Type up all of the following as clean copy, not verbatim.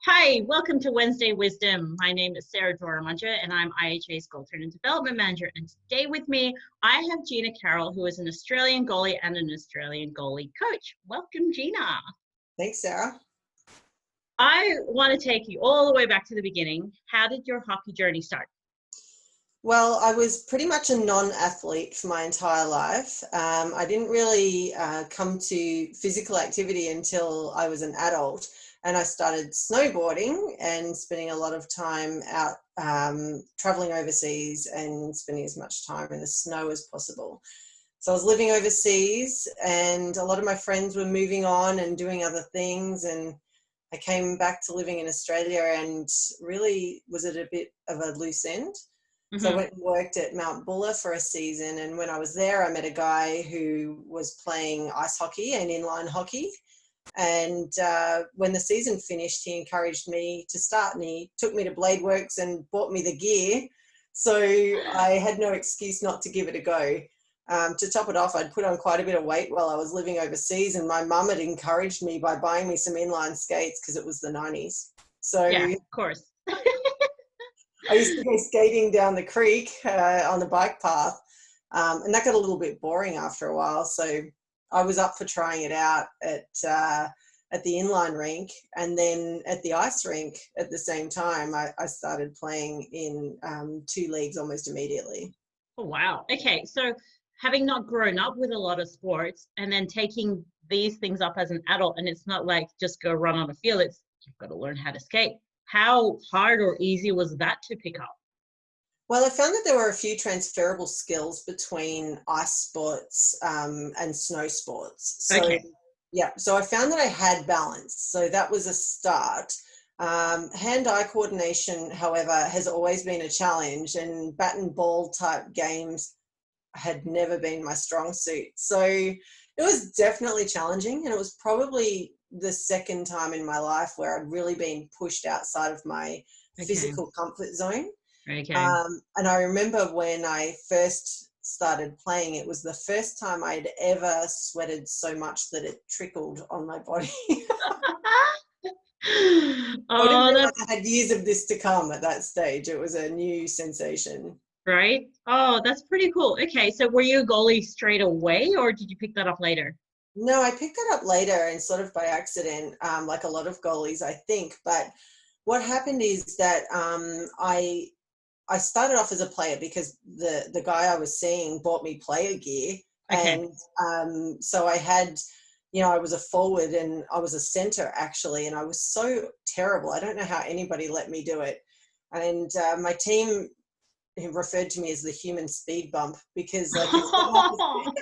Hi, welcome to Wednesday Wisdom. My name is Sera Doğramacı and I'm IHA's Goaltender Development Manager. And today with me, I have Gina Carroll, who is an Australian goalie and an Australian goalie coach. Welcome, Gina. Thanks, Sarah. I want to take you all the way back to the beginning. How did your hockey journey start? Well, I was pretty much a non-athlete for my entire life. I didn't really come to physical activity until I was an adult, and I started snowboarding and spending a lot of time out traveling overseas and spending as much time in the snow as possible. So I was living overseas and a lot of my friends were moving on and doing other things, and I came back to living in Australia and really was at a bit of a loose end. So I went and worked at Mount Buller for a season, and when I was there I met a guy who was playing ice hockey and inline hockey, and when the season finished he encouraged me to start, and he took me to Blade Works and bought me the gear, so I had no excuse not to give it a go. To top it off, I'd put on quite a bit of weight while I was living overseas, and my mum had encouraged me by buying me some inline skates because it was the 90s. So yeah, of course. I used to go skating down the creek on the bike path, and that got a little bit boring after a while. So I was up for trying it out at the inline rink, and then at the ice rink at the same time. I started playing in 2 leagues almost immediately. Oh, wow. Okay, so having not grown up with a lot of sports and then taking these things up as an adult, and it's not like just go run on a field, it's you've got to learn how to skate. How hard or easy was that to pick up? Well, I found that there were a few transferable skills between ice sports and snow sports. So, Okay. yeah, so I found that I had balance. So that was a start. Hand-eye coordination, however, has always been a challenge, and bat and ball type games had never been my strong suit. So it was definitely challenging, and it was probably the second time in my life where I'd really been pushed outside of my physical comfort zone. Okay. And I remember when I first started playing, it was the first time I'd ever sweated so much that it trickled on my body. I didn't realize I had years of this to come at that stage. It was a new sensation. Right? Oh, that's pretty cool. Okay, so were you a goalie straight away, or did you pick that up later? No, I picked that up later and sort of by accident, like a lot of goalies, I think. But what happened is that I started off as a player because the guy I was seeing bought me player gear. Okay. And so I had, I was a forward and I was a center actually, and I was so terrible. I don't know how anybody let me do it. And my team referred to me as the human speed bump because like if someone was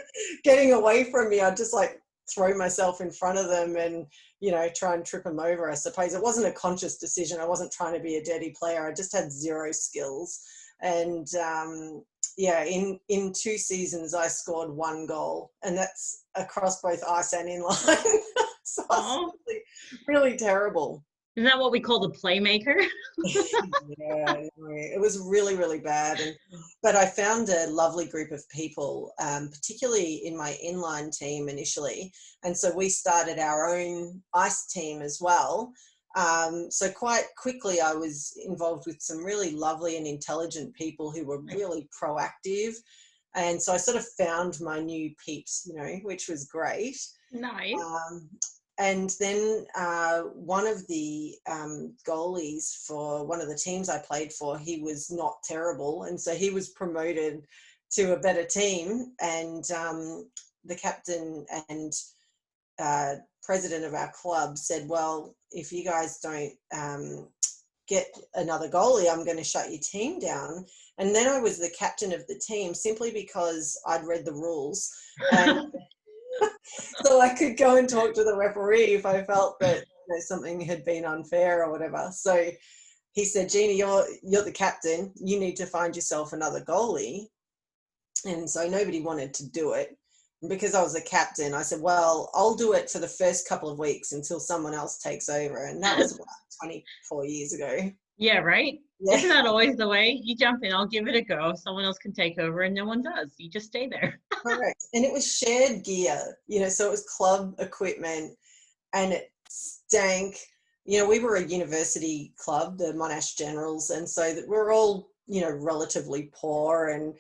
getting away from me, I'd just like throw myself in front of them and try and trip them over. I suppose it wasn't a conscious decision. I wasn't trying to be a dirty player. I just had zero skills. And in 2 seasons I scored 1 goal, and that's across both ice and inline. So I was really terrible. Isn't that what we call the playmaker? Yeah, it was really, really bad. But I found a lovely group of people, particularly in my inline team initially. And so we started our own ice team as well. So quite quickly I was involved with some really lovely and intelligent people who were really proactive. And so I sort of found my new peeps, which was great. Nice. And then one of the goalies for one of the teams I played for, he was not terrible. And so he was promoted to a better team. And the captain and president of our club said, well, if you guys don't get another goalie, I'm going to shut your team down. And then I was the captain of the team simply because I'd read the rules. And so I could go and talk to the referee if I felt that something had been unfair or whatever. So he said, Gina, you're the captain. You need to find yourself another goalie. And so nobody wanted to do it. And because I was the captain, I said, well, I'll do it for the first couple of weeks until someone else takes over. And that was about 24 years ago. Yeah, right? Yeah. Isn't that always the way? You jump in, I'll give it a go. Someone else can take over, and no one does. You just stay there. Correct. And it was shared gear, so it was club equipment, and it stank. we were a university club, the Monash Generals, and so that we're all, relatively poor, and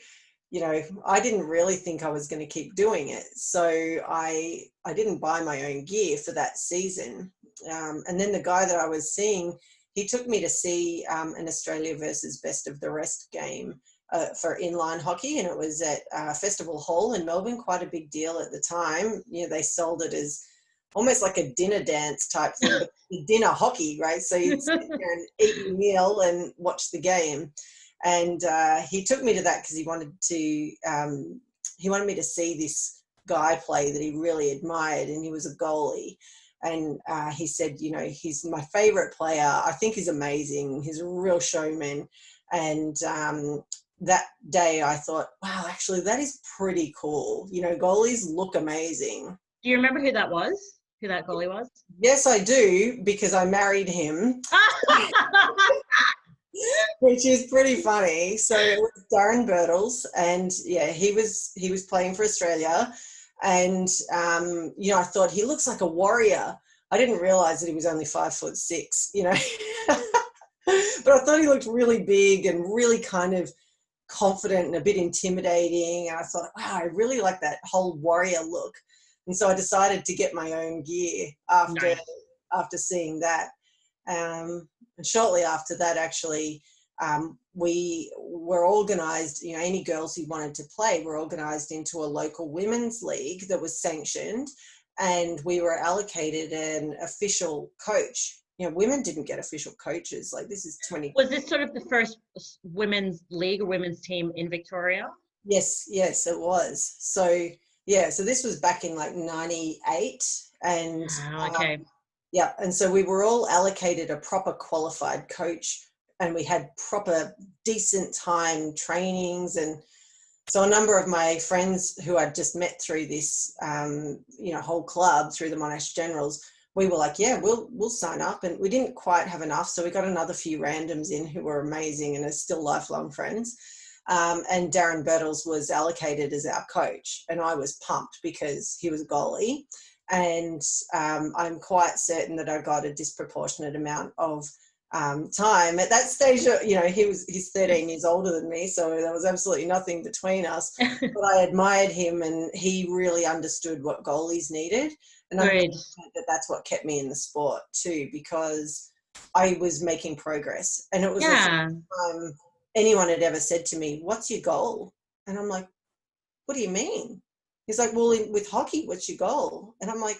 I didn't really think I was going to keep doing it. So I didn't buy my own gear for that season. And then the guy that I was seeing, he took me to see an Australia versus best of the rest game for inline hockey. And it was at Festival Hall in Melbourne, quite a big deal at the time. They sold it as almost like a dinner dance type thing, but dinner hockey, right? So you'd sit there and eat your meal and watch the game. And he took me to that because he wanted me to see this guy play that he really admired, and he was a goalie. And he said, he's my favorite player. I think he's amazing. He's a real showman. And that day I thought, wow, actually that is pretty cool. Goalies look amazing. Do you remember who that was? Who that goalie was? Yes, I do, because I married him. Which is pretty funny. So it was Darren Birtles, and he was playing for Australia, and I thought he looks like a warrior. I didn't realize that he was only 5'6", but I thought he looked really big and really kind of confident and a bit intimidating. And I thought, wow, I really like that whole warrior look. And so I decided to get my own gear after seeing that. And shortly after that, actually, we were organised, any girls who wanted to play were organised into a local women's league that was sanctioned, and we were allocated an official coach. Women didn't get official coaches. Like, this is 20. Was this sort of the first women's league or women's team in Victoria? Yes, it was. So this was back in like 98. And okay. And so we were all allocated a proper qualified coach, and we had proper decent time trainings. And so a number of my friends who I'd just met through this, whole club, through the Monash Generals, we were like, yeah, we'll sign up. And we didn't quite have enough, so we got another few randoms in who were amazing and are still lifelong friends. And Darren Birtles was allocated as our coach, and I was pumped because he was a goalie. And I'm quite certain that I got a disproportionate amount of time. At that stage, he's 13 years older than me, so there was absolutely nothing between us. But I admired him, and he really understood what goalies needed. And I think that's what kept me in the sport too, because I was making progress. And it was the first time anyone had ever said to me, "What's your goal?" And I'm like, "What do you mean?" He's like, "Well, with hockey, what's your goal?" And I'm like,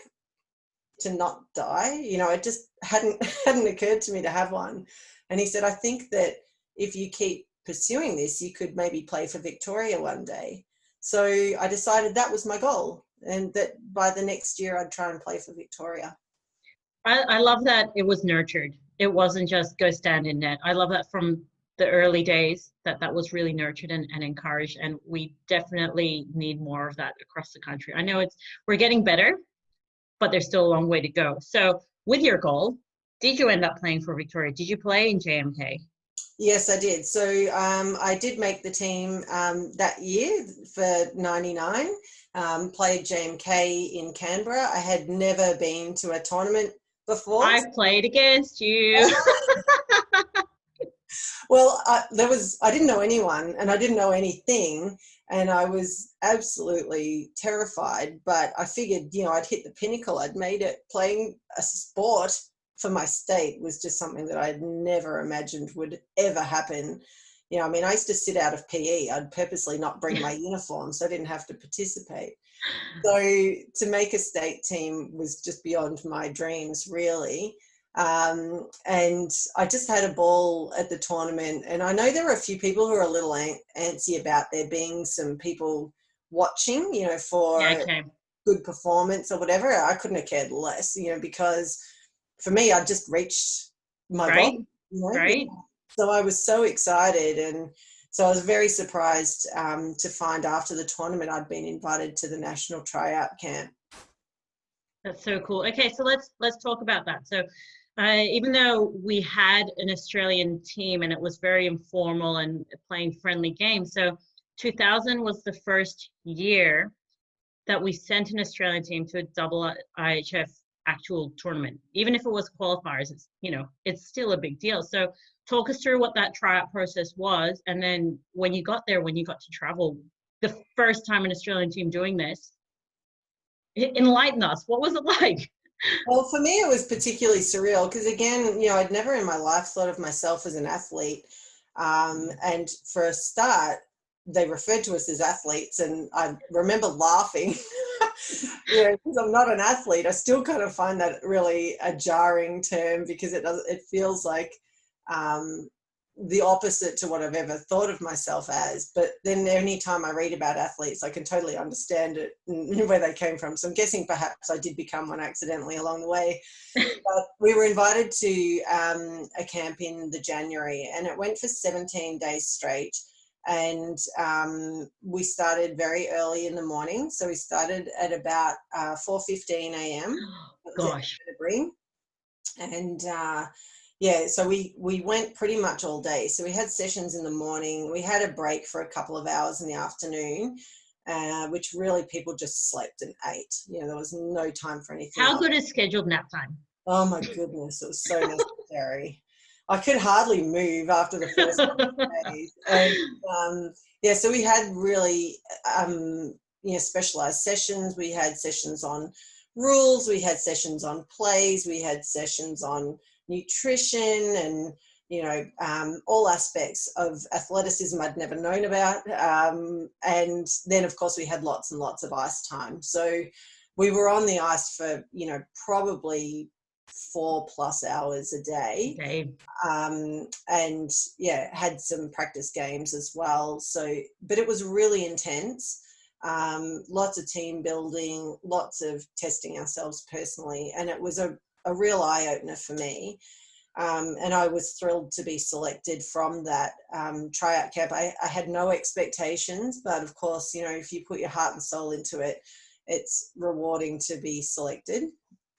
"To not die." It just hadn't occurred to me to have one. And he said, "I think that if you keep pursuing this, you could maybe play for Victoria one day." So I decided that was my goal, and that by the next year I'd try and play for Victoria. I love that it was nurtured. It wasn't just go stand in net. I love that from the early days, that was really nurtured and encouraged, and we definitely need more of that across the country. I know we're getting better, but there's still a long way to go. So with your goal, did you end up playing for Victoria? Did you play in JMK? Yes, I did. So I did make the team that year for 99, played JMK in Canberra. I had never been to a tournament before. I've played against you. Well, I didn't know anyone, and I didn't know anything, and I was absolutely terrified, but I figured, I'd hit the pinnacle. I'd made it. Playing a sport for my state was just something that I'd never imagined would ever happen. I used to sit out of PE. I'd purposely not bring my uniform so I didn't have to participate. So to make a state team was just beyond my dreams, really. And I just had a ball at the tournament, and I know there were a few people who are a little antsy about there being some people watching, for good performance or whatever. I couldn't have cared less, because for me, I just reached my goal. Right. So I was so excited, and so I was very surprised to find after the tournament I'd been invited to the national tryout camp. That's so cool. Okay, so let's talk about that. So even though we had an Australian team and it was very informal and playing friendly games, so 2000 was the first year that we sent an Australian team to a double IHF actual tournament. Even if it was qualifiers, it's, you know, it's still a big deal. So talk us through what that tryout process was. And then when you got there, when you got to travel, the first time an Australian team doing this, enlighten us. What was it like? Well, for me, it was particularly surreal because, again, you know, I'd never in my life thought of myself as an athlete. And for a start, they referred to us as athletes, and I remember laughing. You know, because I'm not an athlete, I still kind of find that really a jarring term because it feels like the opposite to what I've ever thought of myself as. But then any time I read about athletes, I can totally understand it and where they came from. So I'm guessing perhaps I did become one accidentally along the way. But we were invited to a camp in the January, and it went for 17 days straight. And we started very early in the morning. So we started at about 4:15 a.m. Gosh. And yeah, so we went pretty much all day. So we had sessions in the morning. We had a break for a couple of hours in the afternoon, which really people just slept and ate. You know, there was no time for anything How else. good is scheduled nap time? Oh my goodness, it was so necessary. I could hardly move after the first couple of days. And yeah, so we had really you know, specialized sessions. We had sessions on rules, we had sessions on plays, we had sessions on nutrition, and you know, all aspects of athleticism I'd never known about. And then of course we had lots and lots of ice time. So we were on the ice for, you know, probably 4+ hours a day. Okay. And yeah, had some practice games as well. So, but it was really intense. Lots of team building, lots of testing ourselves personally. And it was a real eye-opener for me. And I was thrilled to be selected from that tryout camp. I had no expectations, but of course, you know, if you put your heart and soul into it, it's rewarding to be selected.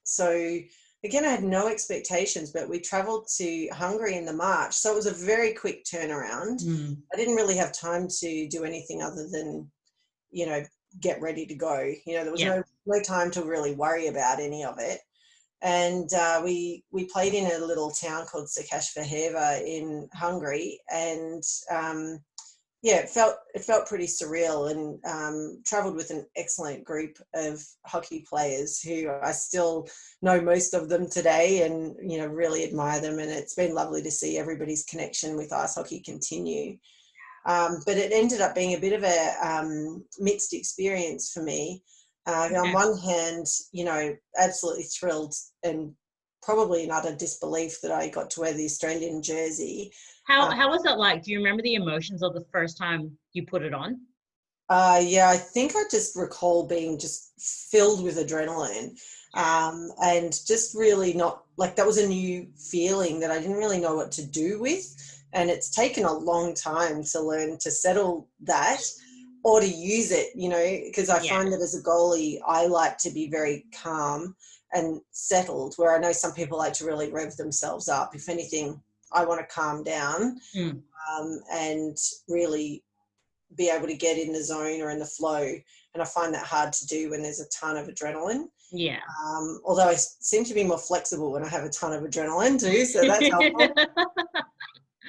So again, I had no expectations, but we traveled to Hungary in the March. So it was a very quick turnaround. I didn't really have time to do anything other than, you know, get ready to go. You know, there was no time to really worry about any of it. And we played in a little town called Székesfehérvár in Hungary, and yeah, it felt pretty surreal, and travelled with an excellent group of hockey players who I still know most of them today, and you know, really admire them. And it's been lovely to see everybody's connection with ice hockey continue. But it ended up being a bit of a mixed experience for me. On one hand, you know, absolutely thrilled and probably in utter disbelief that I got to wear the Australian jersey. How was that like? Do you remember the emotions of the first time you put it on? Yeah, I think I just recall being just filled with adrenaline, and just really not, like, that was a new feeling that I didn't really know what to do with. And it's taken a long time to learn to settle that or to use it, you know, because I find that as a goalie, I like to be very calm and settled, where I know some people like to really rev themselves up. If anything, I want to calm down and really be able to get in the zone or in the flow. And I find that hard to do when there's a ton of adrenaline. Yeah. Although I seem to be more flexible when I have a ton of adrenaline too, so that's helpful.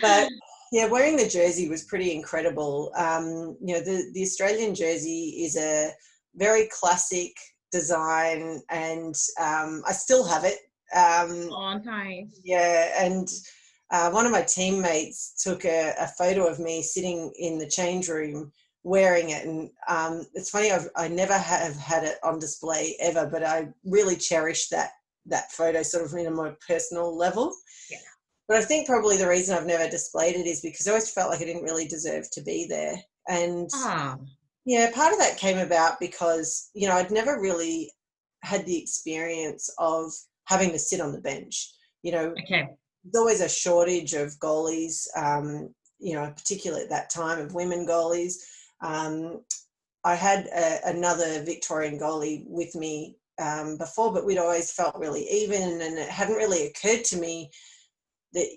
But yeah, wearing the jersey was pretty incredible. You know, the Australian jersey is a very classic design, and I still have it. Oh, nice. Yeah, and one of my teammates took a photo of me sitting in the change room wearing it, and it's funny, I never have had it on display ever, but I really cherish that photo sort of in a more personal level. Yeah. But I think probably the reason I've never displayed it is because I always felt like I didn't really deserve to be there. And yeah, part of that came about because, you know, I'd never really had the experience of having to sit on the bench. You know, there's always a shortage of goalies, you know, particularly at that time, of women goalies. I had another Victorian goalie with me before, but we'd always felt really even, and it hadn't really occurred to me that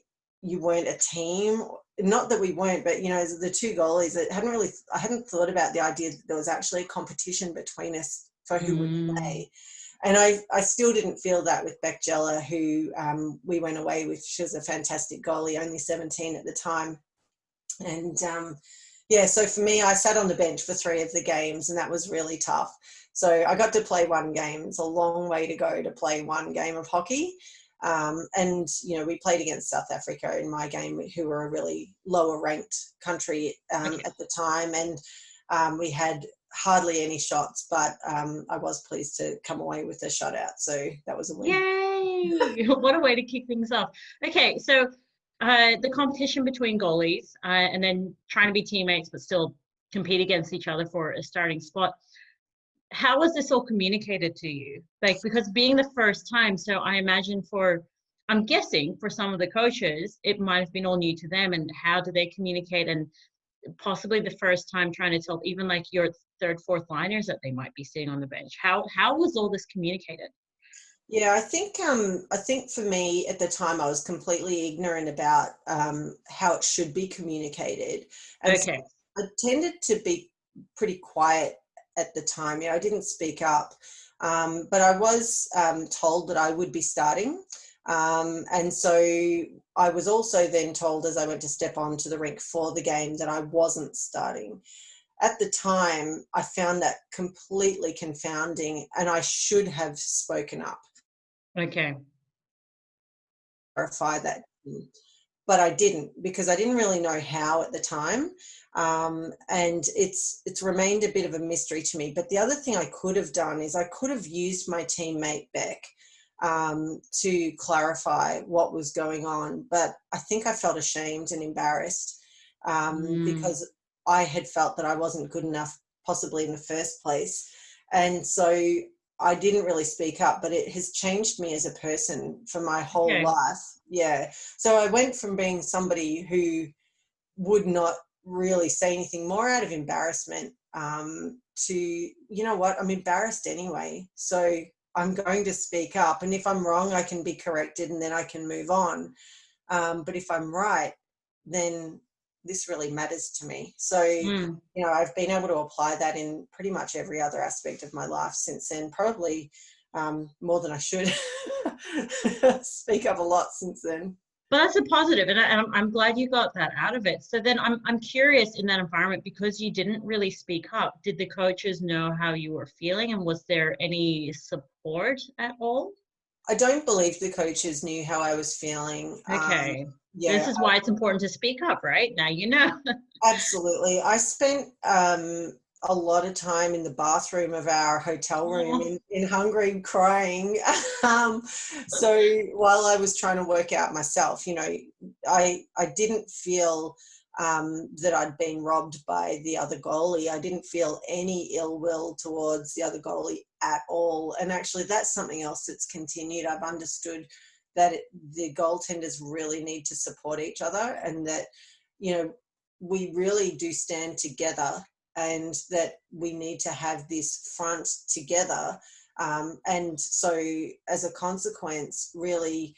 you weren't a team. Not that we weren't, but, you know, the two goalies, I hadn't thought about the idea that there was actually a competition between us for who would play. And I still didn't feel that with Beck Jella, who we went away with. She was a fantastic goalie, only 17 at the time. And yeah, so for me, I sat on the bench for 3 of the games, and that was really tough. So I got to play 1 game. It's a long way to go to play 1 game of hockey. And, you know, we played against South Africa in my game, who were a really lower ranked country at the time. And we had hardly any shots, but I was pleased to come away with a shutout. So that was a win. Yay! What a way to kick things off. Okay, so the competition between goalies and then trying to be teammates but still compete against each other for a starting spot. How was this all communicated to you? Like, because being the first time, so I imagine I'm guessing for some of the coaches, it might have been all new to them. And how do they communicate? And possibly the first time trying to tell even like your 3rd, 4th liners that they might be sitting on the bench. How was all this communicated? Yeah, I think for me at the time, I was completely ignorant about how it should be communicated. And Okay. so I tended to be pretty quiet at the time. You know, I didn't speak up, but I was told that I would be starting. And so I was also then told as I went to step onto the rink for the game that I wasn't starting. At the time, I found that completely confounding, and I should have spoken up. Okay. Clarify that, but I didn't, because I didn't really know how at the time. And it's remained a bit of a mystery to me. But the other thing I could have done is I could have used my teammate Beck to clarify what was going on. But I think I felt ashamed and embarrassed because I had felt that I wasn't good enough, possibly in the first place. And so I didn't really speak up, but it has changed me as a person for my whole life. Yeah. So I went from being somebody who would not really say anything, more out of embarrassment, to, you know what, I'm embarrassed anyway. So I'm going to speak up. And if I'm wrong, I can be corrected and then I can move on. But if I'm right, then this really matters to me. So, you know, I've been able to apply that in pretty much every other aspect of my life since then, probably more than I should. Speak up a lot since then. But that's a positive, and I'm glad you got that out of it. So then I'm curious, in that environment, because you didn't really speak up, did the coaches know how you were feeling, and was there any support at all? I don't believe the coaches knew how I was feeling. Okay. Yeah, this is why it's important to speak up, right? Now you know. Absolutely. I spent a lot of time in the bathroom of our hotel room in Hungary crying. So while I was trying to work out myself, you know, I didn't feel that I'd been robbed by the other goalie. I didn't feel any ill will towards the other goalie at all. And actually, that's something else that's continued. I've understood that the goaltenders really need to support each other, and that, you know, we really do stand together, and that we need to have this front together. And so as a consequence, really,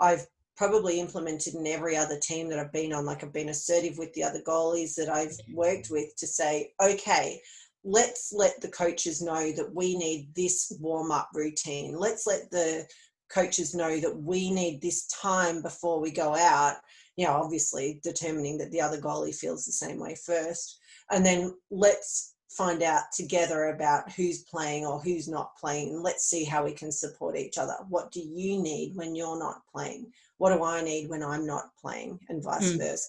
I've probably implemented in every other team that I've been on, like I've been assertive with the other goalies that I've worked with to say, okay, let's let the coaches know that we need this warm-up routine. Let's let the coaches know that we need this time before we go out, you know, obviously determining that the other goalie feels the same way first. And then let's find out together about who's playing or who's not playing. And let's see how we can support each other. What do you need when you're not playing? What do I need when I'm not playing? And vice versa.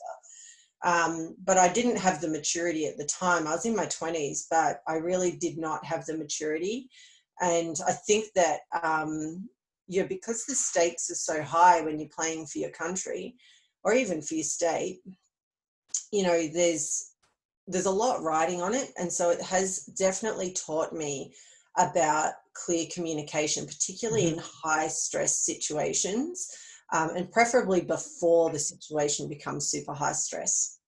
But I didn't have the maturity at the time. I was in my 20s, but I really did not have the maturity. And I think that, yeah, because the stakes are so high when you're playing for your country or even for your state, you know, there's a lot riding on it. And so it has definitely taught me about clear communication, particularly in high stress situations, and preferably before the situation becomes super high stress.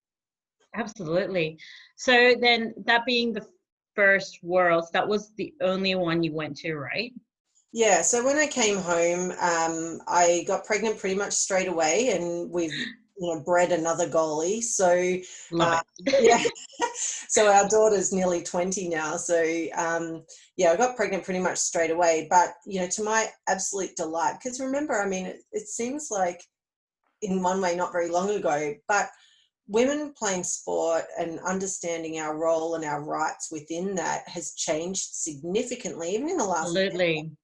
Absolutely. So then, that being the first Worlds, that was the only one you went to, right? Yeah, so when I came home, I got pregnant pretty much straight away, and we've bred another goalie. So Love it. yeah, so our daughter's nearly 20 now. So I got pregnant pretty much straight away. But to my absolute delight, because remember, I mean, it seems like in one way not very long ago, but women playing sport and understanding our role and our rights within that has changed significantly, even in the last Absolutely. decade.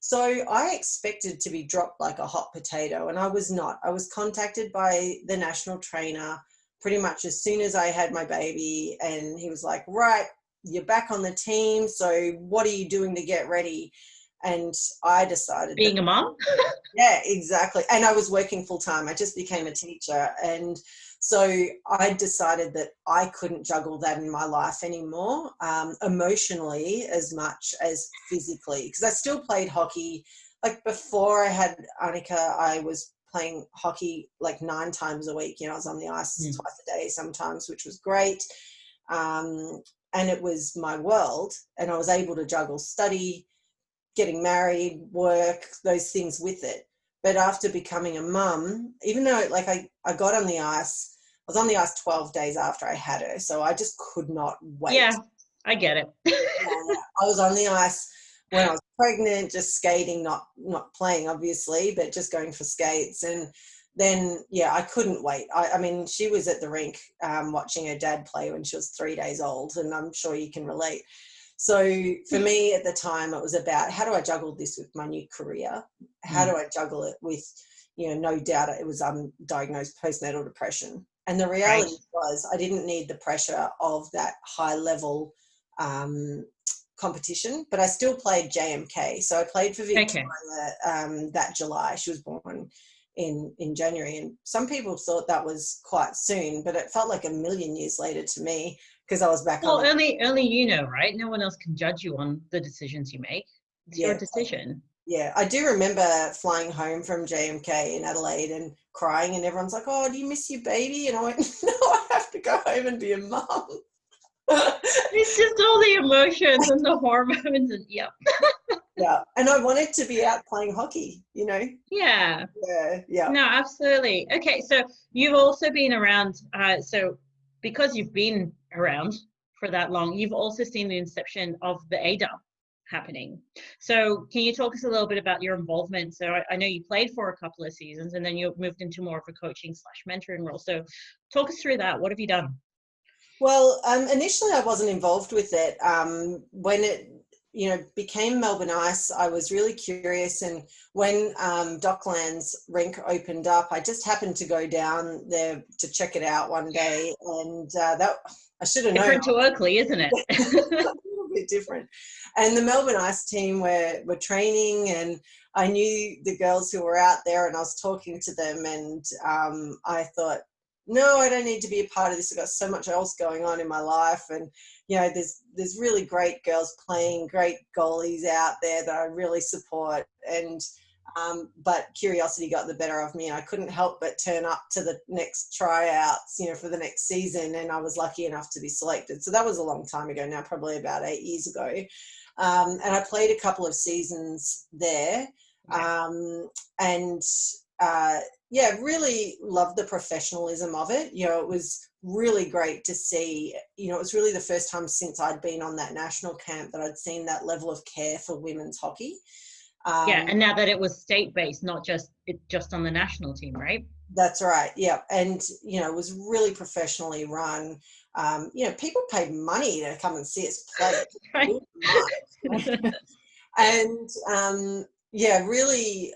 So I expected to be dropped like a hot potato, and I was not. I was contacted by the national trainer pretty much as soon as I had my baby, and he was like, right, you're back on the team, so what are you doing to get ready? And I decided Being a mom? yeah, exactly. And I was working full time. I just became a teacher. And so I decided that I couldn't juggle that in my life anymore, emotionally as much as physically, because I still played hockey. Like before I had Annika, I was playing hockey like 9 times a week. I was on the ice twice a day sometimes, which was great. And it was my world, and I was able to juggle study, getting married, work, those things with it. But after becoming a mum, even though I got on the ice, I was on the ice 12 days after I had her. So I just could not wait. Yeah, I get it. I was on the ice when I was pregnant, just skating, not playing obviously, but just going for skates. And then, I couldn't wait. I mean, she was at the rink watching her dad play when she was 3 days old, and I'm sure you can relate. So for me at the time, it was about how do I juggle this with my new career? How do I juggle it with, no doubt it was diagnosed postnatal depression. And the reality was I didn't need the pressure of that high level competition, but I still played JMK. So I played for Victoria that July. She was born in January, and some people thought that was quite soon, but it felt like a million years later to me, because I was back on. Well, only right? No one else can judge you on the decisions you make. It's your decision. Yeah, I do remember flying home from JMK in Adelaide and crying, and everyone's like, "Oh, do you miss your baby?" And I went, "No, I have to go home and be a mum." It's just all the emotions and the hormones and yeah, and I wanted to be out playing hockey, Yeah. Yeah. No, absolutely. Okay, so you've also been around. So because you've been around for that long, you've also seen the inception of the AIDA happening. So can you talk us a little bit about your involvement? So I know you played for a couple of seasons, and then you moved into more of a coaching / mentoring role. So talk us through that. What have you done? Well, initially I wasn't involved with it. When it became Melbourne Ice, I was really curious, and when Docklands rink opened up, I just happened to go down there to check it out one day, and that I should have known. Different to Oakley, isn't it? A little bit different. And the Melbourne Ice team were training, and I knew the girls who were out there, and I was talking to them, and I thought, no, I don't need to be a part of this. I've got so much else going on in my life. And, there's really great girls playing, great goalies out there that I really support. And, but curiosity got the better of me. I couldn't help but turn up to the next tryouts, for the next season. And I was lucky enough to be selected. So that was a long time ago now, probably about 8 years ago. And I played a couple of seasons there. Really loved the professionalism of it. It was really great to see, it was really the first time since I'd been on that national camp that I'd seen that level of care for women's hockey. And now that it was state-based, not just on the national team, right? That's right, yeah. And, it was really professionally run. People paid money to come and see us play. Right. And, really...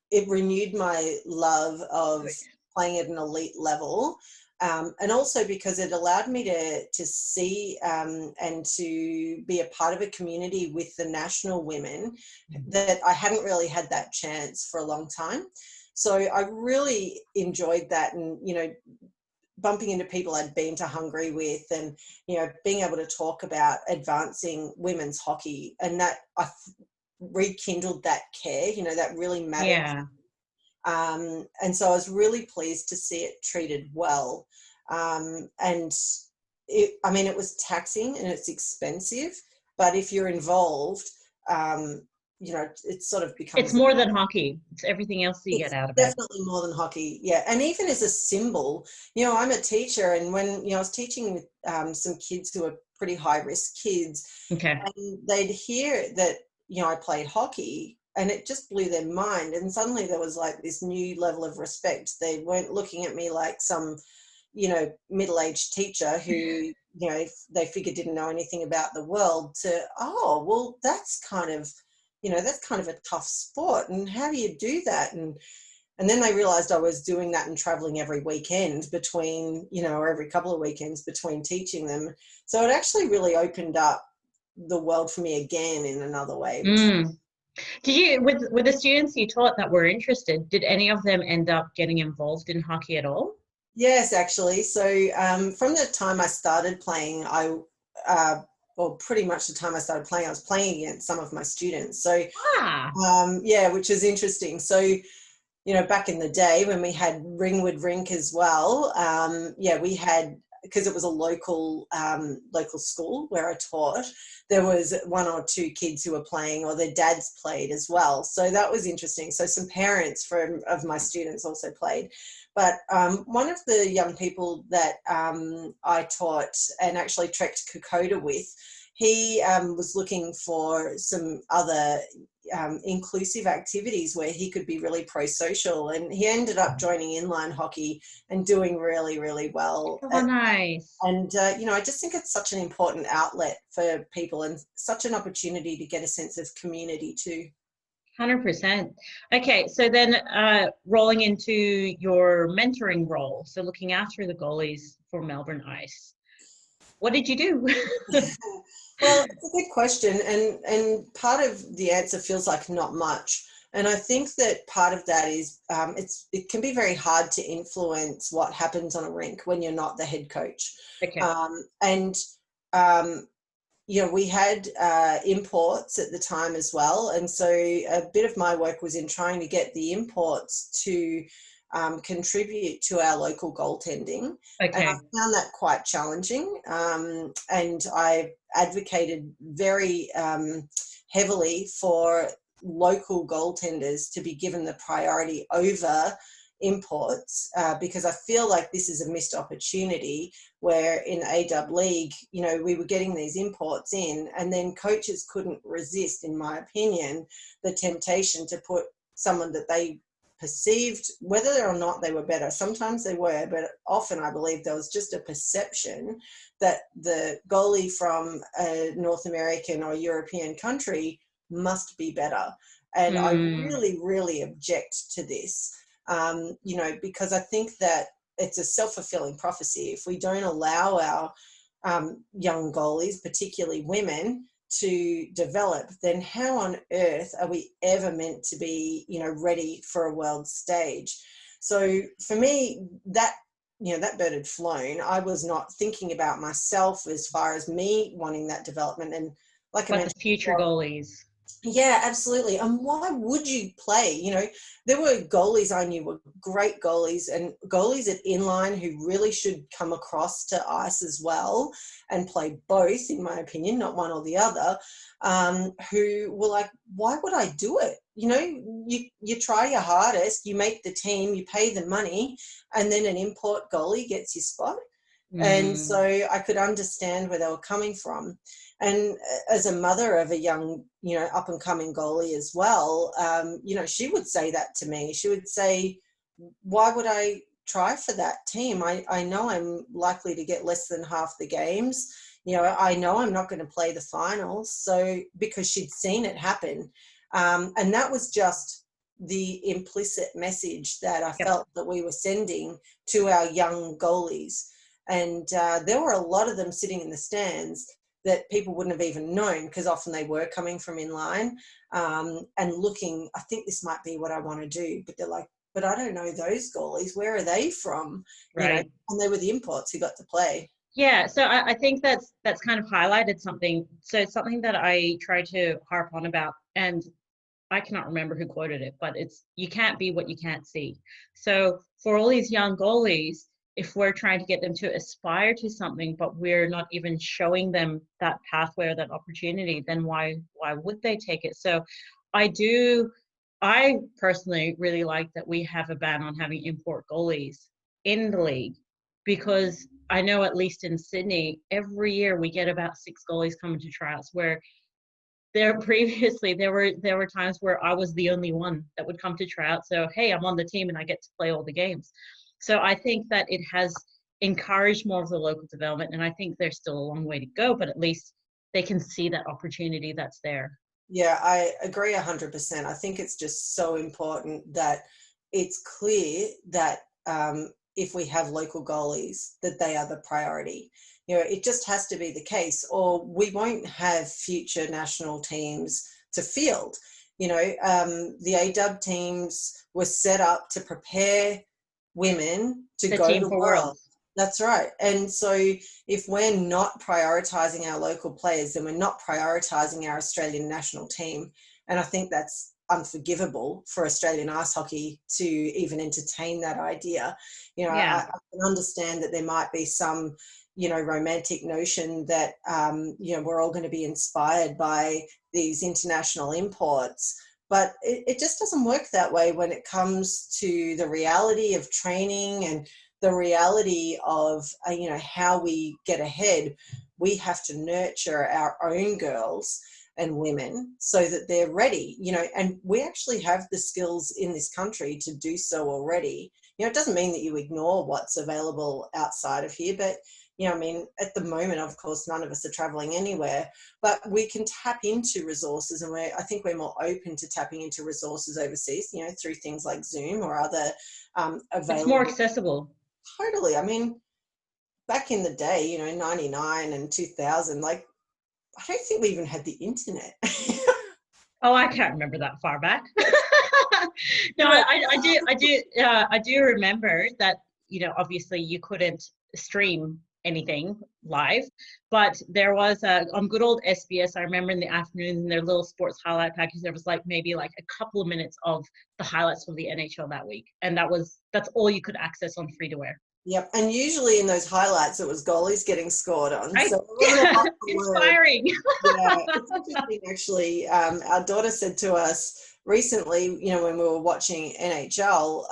it renewed my love of playing at an elite level, and also because it allowed me to see and to be a part of a community with the national women that I hadn't really had that chance for a long time. So I really enjoyed that, and bumping into people I'd been to Hungary with, and being able to talk about advancing women's hockey, and that I rekindled that care, that really mattered. Yeah. And so I was really pleased to see it treated well. And it was taxing and it's expensive, but if you're involved, it sort of becomes. It's more than hockey. It's everything else that you get out of it. Definitely more than hockey. Yeah. And even as a symbol, I'm a teacher, and when, I was teaching with some kids who are pretty high risk kids, Okay. and they'd hear that, I played hockey, and it just blew their mind. And suddenly there was like this new level of respect. They weren't looking at me like some, middle-aged teacher who, they figured didn't know anything about the world, to, oh, well, that's kind of a tough sport, and how do you do that? And then they realized I was doing that and traveling every weekend between, or every couple of weekends between teaching them. So it actually really opened up the world for me again in another way. Did you, with the students you taught that were interested, did any of them end up getting involved in hockey at all? Yes, actually. So from the time I started playing, pretty much the time I started playing, I was playing against some of my students. So, which is interesting. So, back in the day when we had Ringwood Rink as well, we had, because it was a local school where I taught, there was one or two kids who were playing, or their dads played as well. So that was interesting. So some parents of my students also played. But one of the young people that I taught and actually trekked Kokoda with, he was looking for some other inclusive activities where he could be really pro-social, and he ended up joining inline hockey and doing really, really well. Oh, nice. And I just think it's such an important outlet for people, and such an opportunity to get a sense of community too. 100%. Okay, so then rolling into your mentoring role, so looking after the goalies for Melbourne Ice, what did you do? Well, it's a good question, and part of the answer feels like not much. And I think that part of that is it can be very hard to influence what happens on a rink when you're not the head coach. Okay. We had imports at the time as well, and so a bit of my work was in trying to get the imports to contribute to our local goaltending. Okay. And I found that quite challenging, and I advocated very heavily for local goaltenders to be given the priority over imports, because I feel like this is a missed opportunity where in the AW League, we were getting these imports in, and then coaches couldn't resist, in my opinion, the temptation to put someone that they perceived, whether or not they were better, sometimes they were, but often I believe there was just a perception that the goalie from a North American or European country must be better. And I really, really object to this, because I think that it's a self-fulfilling prophecy. If we don't allow our young goalies, particularly women, to develop, then how on earth are we ever meant to be, ready for a world stage? So for me, that bird had flown. I was not thinking about myself as far as me wanting that development. And like I mentioned, the future goalies. Yeah, absolutely. And why would you play? There were goalies I knew were great goalies, and goalies at inline who really should come across to ice as well and play both, in my opinion, not one or the other, who were like, why would I do it? You try your hardest, you make the team, you pay the money, and then an import goalie gets your spot. And so I could understand where they were coming from. And as a mother of a young, up and coming goalie as well, she would say that to me. She would say, why would I try for that team? I know I'm likely to get less than half the games. I know I'm not going to play the finals. So because she'd seen it happen. And that was just the implicit message that I felt that we were sending to our young goalies. And there were a lot of them sitting in the stands that people wouldn't have even known, because often they were coming from inline and looking, I think this might be what I want to do. But they're like, but I don't know those goalies. Where are they from? Right. And they were the imports who got to play. Yeah, so I think that's kind of highlighted something. So it's something that I try to harp on about, and I cannot remember who quoted it, but it's, you can't be what you can't see. So for all these young goalies, if we're trying to get them to aspire to something, but we're not even showing them that pathway or that opportunity, then why would they take it? So I personally really like that we have a ban on having import goalies in the league, because I know at least in Sydney, every year we get about 6 goalies coming to tryouts, where there were times where I was the only one that would come to tryouts. So, hey, I'm on the team and I get to play all the games. So I think that it has encouraged more of the local development, and I think there's still a long way to go, but at least they can see that opportunity that's there. Yeah, I agree 100%. I think it's just so important that it's clear that if we have local goalies, that they are the priority. It just has to be the case, or we won't have future national teams to field. The ADUB teams were set up to prepare women to The go team to for world. Worlds. That's right. And so if we're not prioritizing our local players, then we're not prioritizing our Australian national team. And I think that's unforgivable for Australian ice hockey to even entertain that idea. Yeah. I can understand that there might be some, romantic notion that, we're all going to be inspired by these international imports. But it just doesn't work that way when it comes to the reality of training and the reality of, how we get ahead. We have to nurture our own girls and women so that they're ready, and we actually have the skills in this country to do so already. It doesn't mean that you ignore what's available outside of here, but at the moment, of course, none of us are traveling anywhere, but we can tap into resources, and I think we're more open to tapping into resources overseas, through things like Zoom or other available. It's more accessible. Totally. I mean, back in the day, 99 and 2000, I don't think we even had the internet. Oh, I can't remember that far back. No, I do remember that, obviously you couldn't stream anything live, but there was on good old SBS, I remember in the afternoons in their little sports highlight package, there was maybe a couple of minutes of the highlights from the NHL that week. And that's all you could access on free to air. Yep. And usually in those highlights, it was goalies getting scored on. Right? So it wasn't a lot to Inspiring. Yeah, it's interesting actually. Our daughter said to us recently, when we were watching NHL,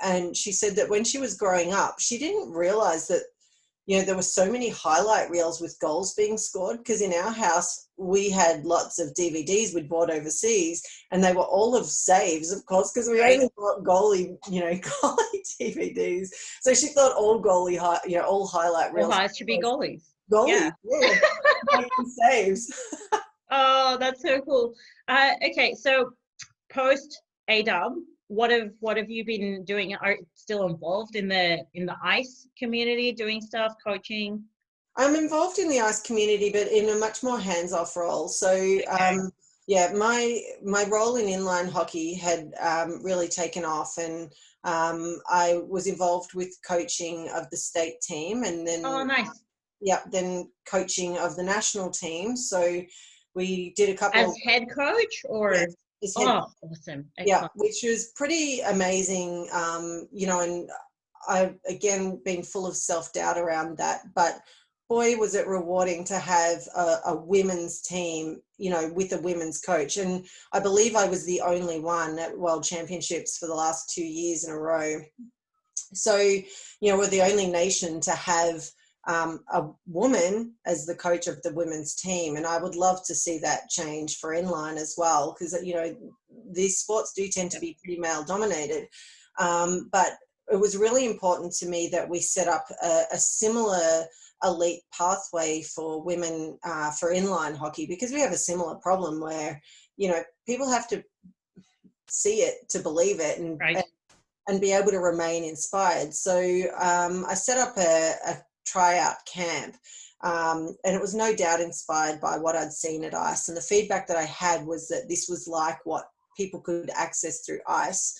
and she said that when she was growing up, she didn't realize that, there were so many highlight reels with goals being scored, because in our house, we had lots of DVDs we'd bought overseas, and they were all of saves, of course, because we only bought goalie, goalie DVDs. So she thought all goalie, all highlight reels. All highlights should be goalies. Goalie, yeah. Making saves. Oh, that's so cool. Okay, so post ADUB, what have you been doing? Are you still involved in the ice community, doing stuff, coaching? I'm involved in the ice community, but in a much more hands-off role. So, Okay. My role in inline hockey had really taken off, and I was involved with coaching of the state team, and then Nice. then coaching of the national team. So we did a couple as head coach, or awesome. Excellent. Yeah, which was pretty amazing. And I've again been full of self-doubt around that, but boy, was it rewarding to have a women's team, with a women's coach. And I believe I was the only one at World Championships for the last 2 years in a row. So, we're the only nation to have a woman as the coach of the women's team. And I would love to see that change for inline as well, because, these sports do tend to be pretty male dominated. But it was really important to me that we set up a similar elite pathway for women for inline hockey, because we have a similar problem where, people have to see it to believe it, and be able to remain inspired. So I set up a tryout camp, and it was no doubt inspired by what I'd seen at ICE. And the feedback that I had was that this was like what people could access through ICE.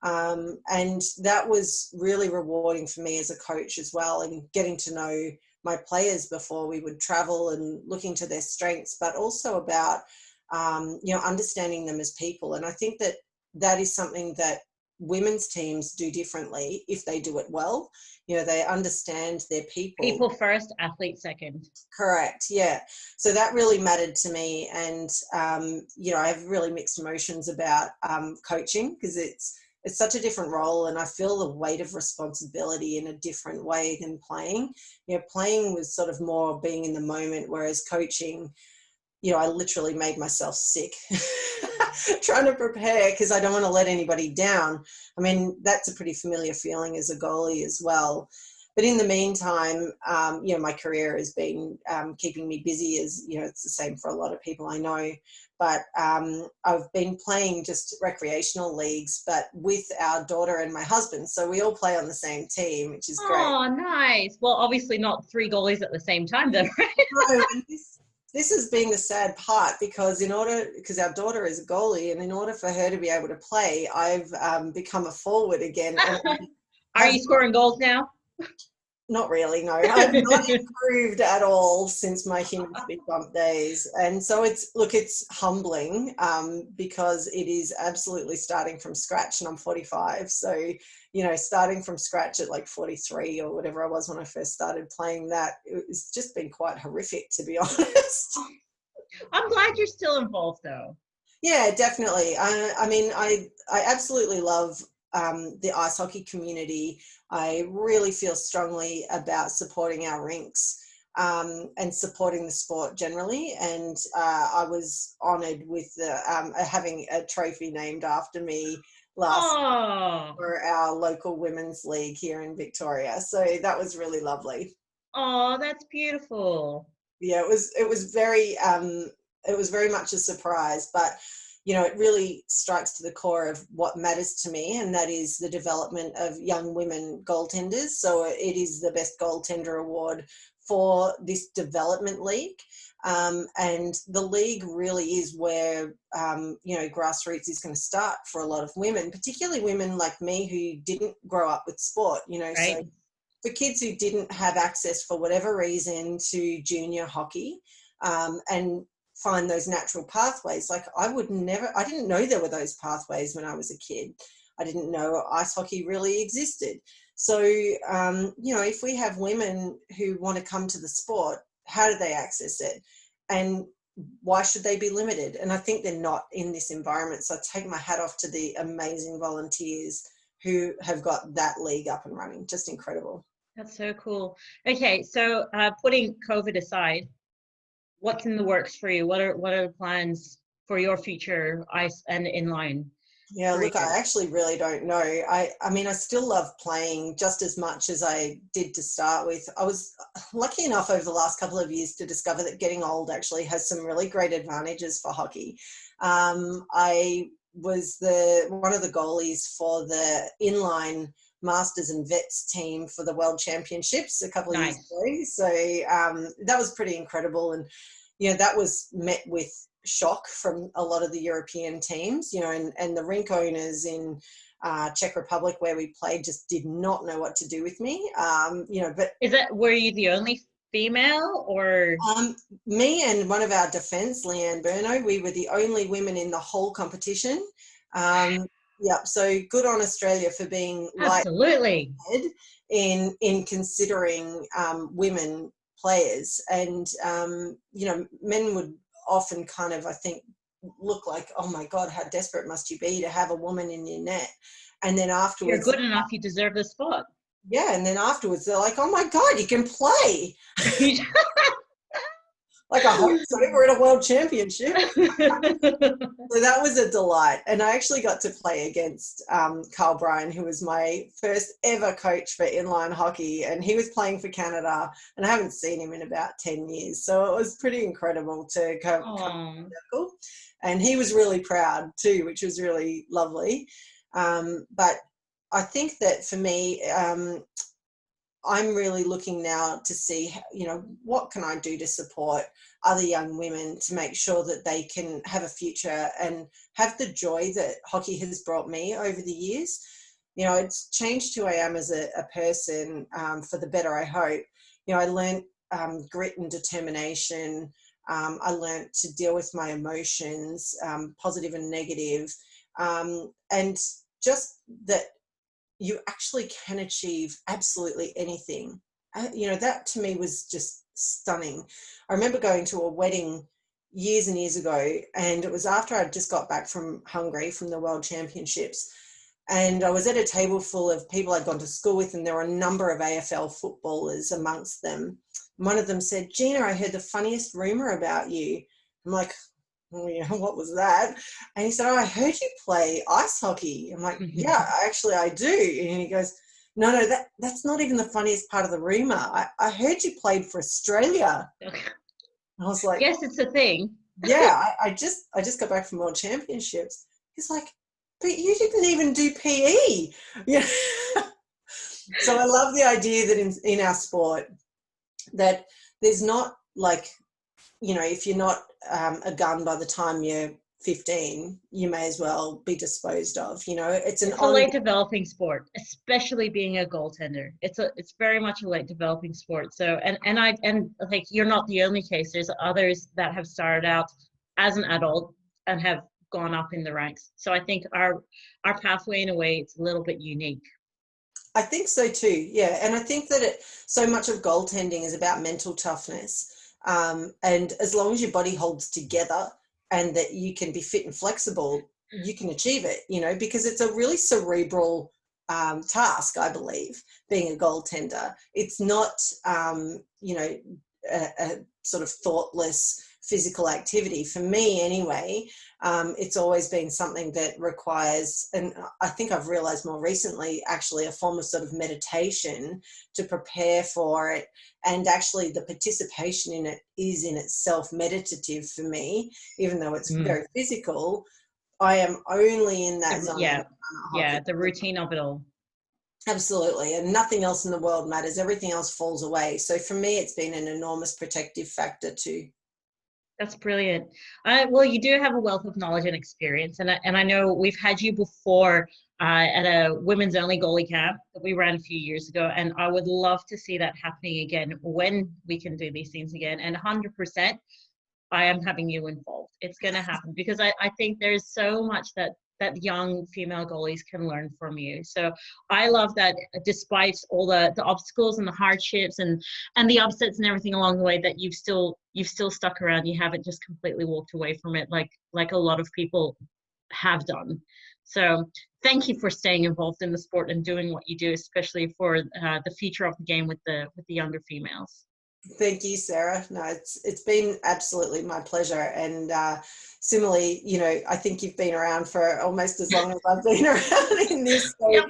And that was really rewarding for me as a coach as well, and getting to know my players before we would travel and looking to their strengths, but also about, understanding them as people. And I think that is something that women's teams do differently if they do it well. You know, they understand their people. People first, athlete second. Correct. Yeah. So that really mattered to me. And, you know, I have really mixed emotions about coaching, because it's such a different role, and I feel the weight of responsibility in a different way than playing. You know, playing was sort of more being in the moment, whereas coaching, you know, I literally made myself sick trying to prepare, because I don't want to let anybody down. I mean, that's a pretty familiar feeling as a goalie as well. But in the meantime, you know, my career has been keeping me busy, as, you know, it's the same for a lot of people I know. But I've been playing just recreational leagues, but with our daughter and my husband. So we all play on the same team, which is great. Oh, nice. Well, obviously not 3 goalies at the same time then, right? No, and this has been the sad part, because our daughter is a goalie, and in order for her to be able to play, I've become a forward again. And Are you scoring goals now? Not really, no. I've not improved at all since my human speed bump days. And so it's humbling, because it is absolutely starting from scratch, and I'm 45. So, you know, starting from scratch at like 43 or whatever I was when I first started playing that, it's just been quite horrific, to be honest. I'm glad you're still involved though. Yeah, definitely. I mean, I absolutely love the ice hockey community. I really feel strongly about supporting our rinks, and supporting the sport generally. And I was honoured with having a trophy named after me last Oh, for our local women's league here in Victoria. So that was really lovely. oh, that's beautiful. Yeah, it was very much a surprise, but you know, it really strikes to the core of what matters to me, and that is the development of young women goaltenders. So it is the best goaltender award for this development league. And the league really is where, you know, grassroots is going to start for a lot of women, particularly women like me who didn't grow up with sport, you know. Right. So for kids who didn't have access for whatever reason to junior hockey, and find those natural pathways. Like I didn't know there were those pathways when I was a kid. I didn't know ice hockey really existed. So, you know, if we have women who want to come to the sport, how do they access it? And why should they be limited? And I think they're not in this environment. So I take my hat off to the amazing volunteers who have got that league up and running. Just incredible. That's so cool. Okay, so putting COVID aside, what's in the works for you? What are the plans for your future ice and inline? Yeah, career? look, I actually really don't know. I mean, I still love playing just as much as I did to start with. I was lucky enough over the last couple of years to discover that getting old actually has some really great advantages for hockey. I was one of the goalies for the inline Masters and Vets team for the World Championships a couple of years ago. So that was pretty incredible. And, you know, that was met with shock from a lot of the European teams, you know, and the rink owners in Czech Republic where we played just did not know what to do with me. You know, but were you the only female or? Me and one of our defence, Leanne Burno, we were the only women in the whole competition. Yeah, so good on Australia for being absolutely in considering women players. And you know, men would often kind of, I think, look like, oh my God, how desperate must you be to have a woman in your net? And then afterwards, you're good enough, you deserve the spot. Yeah, and then afterwards they're like, oh my God, you can play. Like, I hope so, we're at a world championship. So that was a delight. And I actually got to play against Carl Bryan, who was my first ever coach for inline hockey. And he was playing for Canada, and I haven't seen him in about 10 years. So it was pretty incredible to come to the circle. And he was really proud too, which was really lovely. But I think that for me, I'm really looking now to see, you know, what can I do to support other young women to make sure that they can have a future and have the joy that hockey has brought me over the years. You know, it's changed who I am as a person for the better, I hope. You know, I learned grit and determination. I learned to deal with my emotions, positive and negative. And just that you actually can achieve absolutely anything. That to me was just stunning. I remember going to a wedding years and years ago, and it was after I'd just got back from Hungary from the World Championships. And I was at a table full of people I'd gone to school with, and there were a number of AFL footballers amongst them. One of them said, "Gina, I heard the funniest rumor about you." I'm like, "Oh, yeah, what was that?" And he said, "Oh, I heard you play ice hockey." I'm like, "Yeah, actually I do." And he goes, No, that's not even the funniest part of the rumor. I heard you played for Australia." I was like, yes, it's a thing. "Yeah, I just got back from World Championships." He's like, "But you didn't even do PE." Yeah. So I love the idea that in our sport that there's not like, if you're not a gun by the time you're 15, you may as well be disposed of. It's a late developing sport, especially being a goaltender. It's very much a late developing sport. So and like, you're not the only case. There's others that have started out as an adult and have gone up in the ranks. So I think our pathway, in a way, it's a little bit unique. I think so too. Yeah, and I think that so much of goaltending is about mental toughness. And as long as your body holds together and that you can be fit and flexible, you can achieve it, because it's a really cerebral task, I believe, being a goaltender. It's not, a sort of thoughtless physical activity. For me anyway, it's always been something that requires, and I think I've realized more recently, actually a form of sort of meditation to prepare for it. And actually the participation in it is in itself meditative for me, even though it's very physical. I am only in that zone. Yeah, the routine of it all. Absolutely. And nothing else in the world matters. Everything else falls away. So for me, it's been an enormous protective factor too. That's brilliant. Well, you do have a wealth of knowledge and experience, and I know we've had you before at a women's only goalie camp that we ran a few years ago, and I would love to see that happening again when we can do these things again. And 100%, I am having you involved. It's going to happen because I think there's so much that young female goalies can learn from you. So I love that despite all the obstacles and the hardships and the upsets and everything along the way, that you've still stuck around. You haven't just completely walked away from it like a lot of people have done. So thank you for staying involved in the sport and doing what you do, especially for the future of the game with the younger females. Thank you, Sarah. No, it's been absolutely my pleasure. And similarly, I think you've been around for almost as long as I've been around in this. So yep.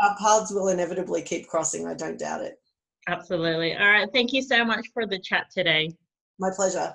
our paths will inevitably keep crossing. I don't doubt it. Absolutely. All right. Thank you so much for the chat today. My pleasure.